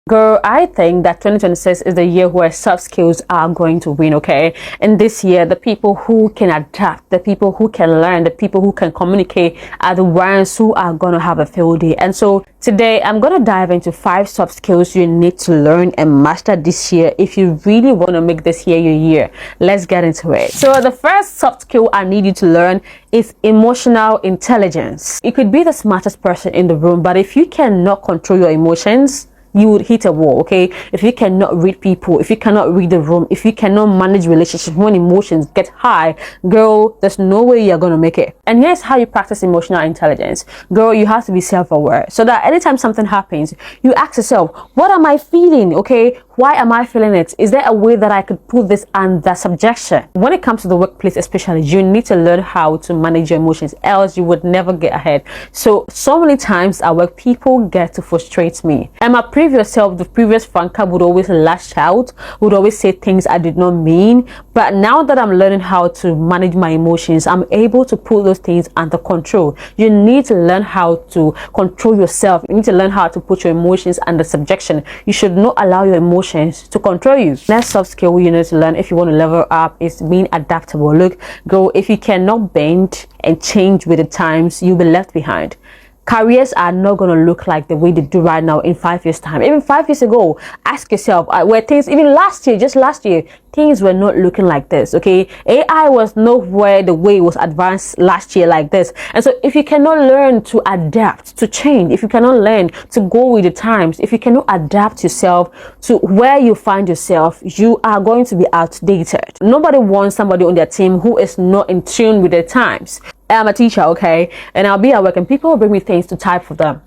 Girl, I think that 2026 is the year where soft skills are going to win, okay? And this year, the people who can adapt, the people who can learn, the people who can communicate are the ones who are going to have a field day. And so today, I'm going to dive into 5 soft skills you need to learn and master this year if you really want to make this year your year. Let's get into it. So the first soft skill I need you to learn is emotional intelligence. You could be the smartest person in the room, but if you cannot control your emotions, you would hit a wall, okay? If you cannot read people, if you cannot read the room, if you cannot manage relationships when emotions get high, girl, there's no way you're gonna make it. And here's how you practice emotional intelligence. Girl, you have to be self-aware so that anytime something happens, you ask yourself, what am I feeling, okay? Why am I feeling it? Is there a way that I could put this under subjection? When it comes to the workplace especially, you need to learn how to manage your emotions, else you would never get ahead. So many times at work, people get to frustrate me. And my previous self, the previous Franca, would always lash out, would always say things I did not mean. But now that I'm learning how to manage my emotions, I'm able to put those things under control. You need to learn how to control yourself. You need to learn how to put your emotions under subjection. You should not allow your emotions to control you. Next soft skill you need to learn if you want to level up is being adaptable. Look, girl, if you cannot bend and change with the times, you'll be left behind. Careers are not going to look like the way they do right now in 5 years' time. Even 5 years ago, ask yourself, where things, even just last year, things were not looking like this, okay? AI was nowhere the way it was advanced last year like this. And so if you cannot learn to adapt, to change, if you cannot learn to go with the times, if you cannot adapt yourself to where you find yourself, you are going to be outdated. Nobody wants somebody on their team who is not in tune with the times. I'm a teacher, okay, and I'll be at work and people will bring me things to type for them.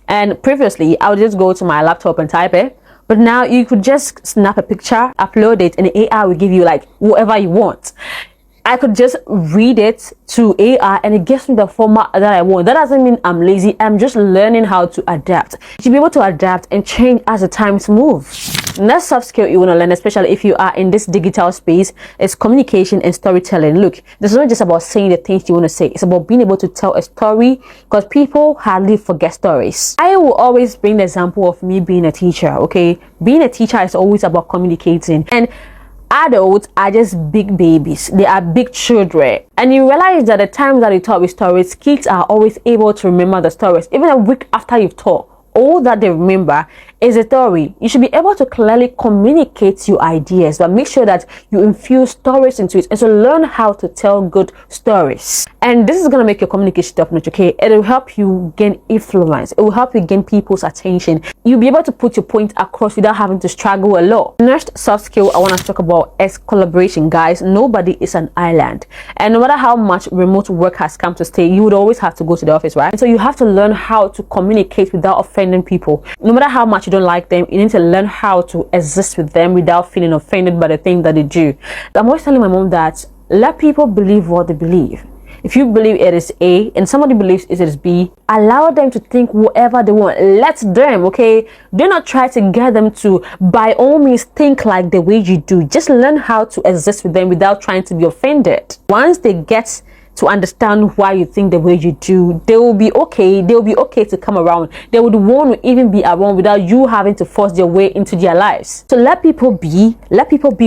And previously, I would just go to my laptop and type it. But now you could just snap a picture, upload it, and the AI will give you like whatever you want. I could just read it to AI and it gives me the format that I want. That doesn't mean I'm lazy. I'm just learning how to adapt. You should be able to adapt and change as the times move. Next soft skill you want to learn, especially if you are in this digital space, is communication and storytelling. Look, this is not just about saying the things you want to say. It's about being able to tell a story, because people hardly forget stories. I will always bring the example of me being a teacher, okay? Being a teacher is always about communicating. And adults are just big babies. They are big children. And you realize that the times that you talk with stories, kids are always able to remember the stories. Even a week after you've taught, all that they remember is a story. You should be able to clearly communicate your ideas, but make sure that you infuse stories into it. And so learn how to tell good stories. And this is going to make your communication top-notch, okay? It will help you gain influence. It will help you gain people's attention. You'll be able to put your point across without having to struggle a lot. Next soft skill I want to talk about is collaboration, guys. Nobody is an island. And no matter how much remote work has come to stay, you would always have to go to the office, right? And so you have to learn how to communicate without offending people. No matter how much you don't like them, you need to learn how to exist with them without feeling offended by the thing that they do. I'm always telling my mom that let people believe what they believe. If you believe it is A and somebody believes it is B, allow them to think whatever they want. Let them, okay? Do not try to get them to, by all means, think like the way you do. Just learn how to exist with them without trying to be offended. Once they get to understand why you think the way you do, they will be okay. They will be okay to come around. They would want to even be around without you having to force their way into their lives. So let people be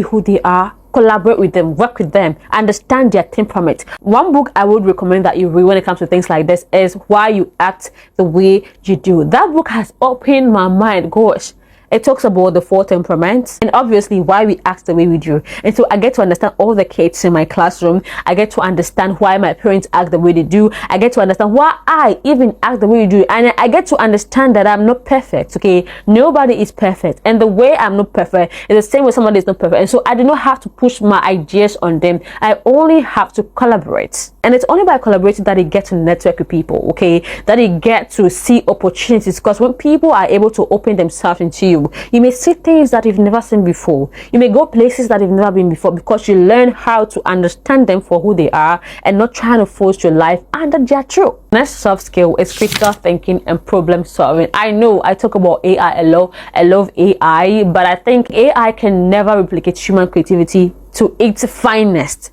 who they are. Collaborate with them, work with them, understand their temperament. One book I would recommend that you read when it comes to things like this is Why You Act the Way You Do. That book has opened my mind. Gosh, it talks about the 4 temperaments and obviously why we act the way we do. And so I get to understand all the kids in my classroom. I get to understand why my parents act the way they do. I get to understand why I even act the way you do. And I get to understand that I'm not perfect, okay? Nobody is perfect. And the way I'm not perfect is the same way somebody is not perfect. And so I do not have to push my ideas on them. I only have to collaborate. And it's only by collaborating that you get to network with people, okay? That you get to see opportunities. Because when people are able to open themselves into you, you may see things that you've never seen before. You may go places that you've never been before because you learn how to understand them for who they are and not trying to force your life under their truth. Next soft skill is critical thinking and problem solving. I know I talk about AI a lot. I love AI, but I think AI can never replicate human creativity to its finest.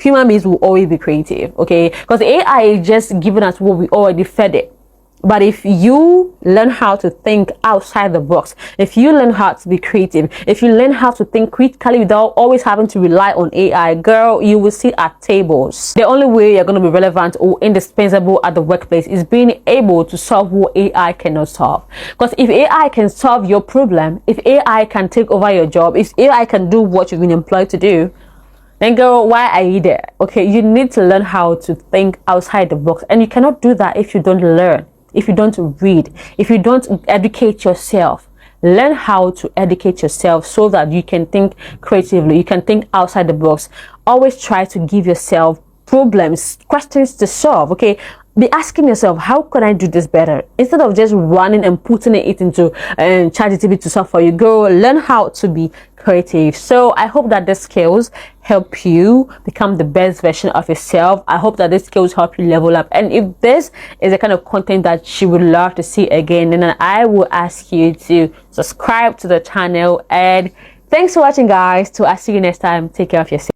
Human beings will always be creative, okay? Because AI is just giving us what we already fed it. But if you learn how to think outside the box, if you learn how to be creative, if you learn how to think critically without always having to rely on AI, girl, you will sit at tables. The only way you're going to be relevant or indispensable at the workplace is being able to solve what AI cannot solve. Because if AI can solve your problem, if AI can take over your job, if AI can do what you've been employed to do, then girl, why are you there? Okay, you need to learn how to think outside the box, and you cannot do that if you don't learn, if you don't read, if you don't educate yourself. Learn how to educate yourself so that you can think creatively, you can think outside the box. Always try to give yourself problems, questions to solve. Okay, be asking yourself, how can I do this better, instead of just running and putting it into ChatGPT to solve for you. Girl, learn how to be creative. So I hope that the skills help you become the best version of yourself. I hope that these skills help you level up. And if this is the kind of content that you would love to see again, then I will ask you to subscribe to the channel. And thanks for watching, guys. Till I see you next time, take care of yourself.